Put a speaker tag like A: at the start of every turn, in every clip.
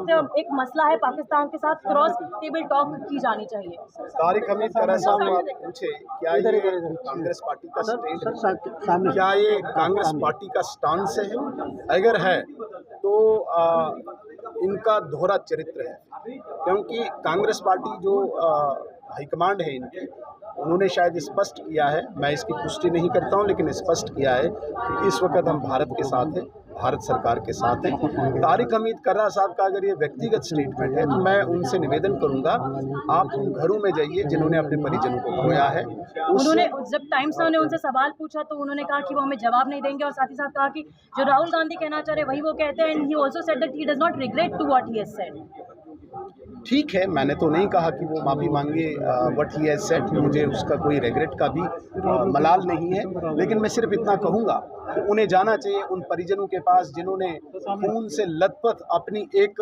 A: एक मसला है पाकिस्तान के साथ, क्रॉस टेबल टॉक की जानी चाहिए।
B: तारिक हमीद खैरा साहब आप पूछे क्या ये कांग्रेस पार्टी का स्टैंड है, क्या ये कांग्रेस पार्टी का स्टांस है? अगर है तो इनका दोहरा चरित्र है, क्योंकि कांग्रेस पार्टी जो हाईकमांड है इनकी, उन्होंने शायद स्पष्ट किया है, मैं इसकी पुष्टि नहीं करता हूं, लेकिन स्पष्ट किया है कि इस वक्त हम भारत के साथ हैं, भारत सरकार के साथ हैं। तारिक हमीद खैरा साहब का अगर ये व्यक्तिगत स्टेटमेंट है तो मैं उनसे निवेदन करूंगा, आप उन घरों में जाइए जिन्होंने अपने परिजनों को खोया है।
A: उन्होंने जब टाइम्स ने उनसे सवाल पूछा तो उन्होंने कहा कि वो हमें जवाब नहीं देंगे, और साथ ही साथ कहा कि जो राहुल गांधी कहना चाह रहे वही वो कहते हैं, and he also said that he does not regret to what he has said.
B: ठीक है, मैंने तो नहीं कहा कि वो माफ़ी मांगे व्हाट ही हैज सेड, मुझे उसका कोई रिग्रेट का भी मलाल नहीं है, लेकिन मैं सिर्फ इतना कहूँगा कि उन्हें जाना चाहिए उन परिजनों के पास जिन्होंने खून से लथपथ अपनी एक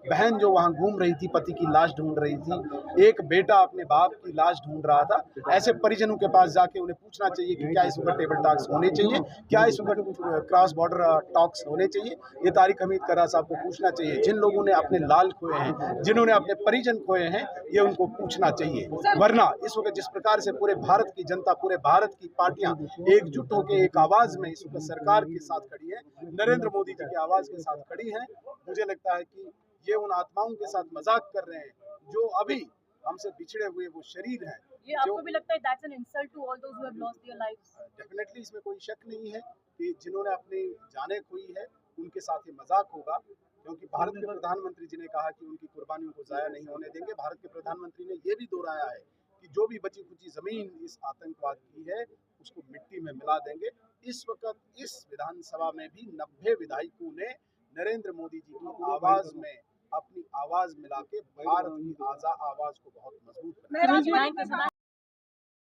B: बहन जो वहाँ घूम रही थी, पति की लाश ढूंढ रही थी, एक बेटा अपने बाप की लाश ढूंढ रहा था, ऐसे परिजनों के पास जाके उन्हें पूछना चाहिए कि क्या इस वक्त टेबल टॉक्स होने चाहिए, क्या इस वक्त क्रॉस बॉर्डर टॉक्स होने चाहिए। ये तारिक हमीद खैरा साहब को पूछना चाहिए। जिन लोगों ने अपने लाल खोए हैं, जिन्होंने अपने परिजन खोए हैं, ये उनको पूछना चाहिए। वरना इस वक्त जिस प्रकार से पूरे भारत की जनता, पूरे भारत की पार्टियां एकजुट होकर एक आवाज में इस वक्त सरकार के साथ खड़ी है, नरेंद्र मोदी जी की आवाज के साथ खड़ी है, मुझे लगता है कि ये उन आत्माओं के साथ मजाक कर रहे हैं जो अभी हमसे बिछड़े हुए वो शरीर हैं।
A: ये आपको भी लगता है that's an insult to all those who have lost their lives?
B: Definitely इसमें कोई शक नहीं है कि जिन्होंने अपनी जानें खोई है उनके साथ ये मजाक होगा, क्योंकि भारत के प्रधानमंत्री जी ने कहा कि उनकी कुर्बानियों को जाया नहीं होने देंगे। भारत के प्रधानमंत्री ने ये भी दोहराया है कि जो भी बची खुची जमीन इस आतंकवाद की है उसको मिट्टी में मिला देंगे। इस वक्त इस विधानसभा में भी 90 विधायकों ने नरेंद्र मोदी जी की आवाज में अपनी आवाज मिला के भारत की आवाज को बहुत मजबूत बनाया।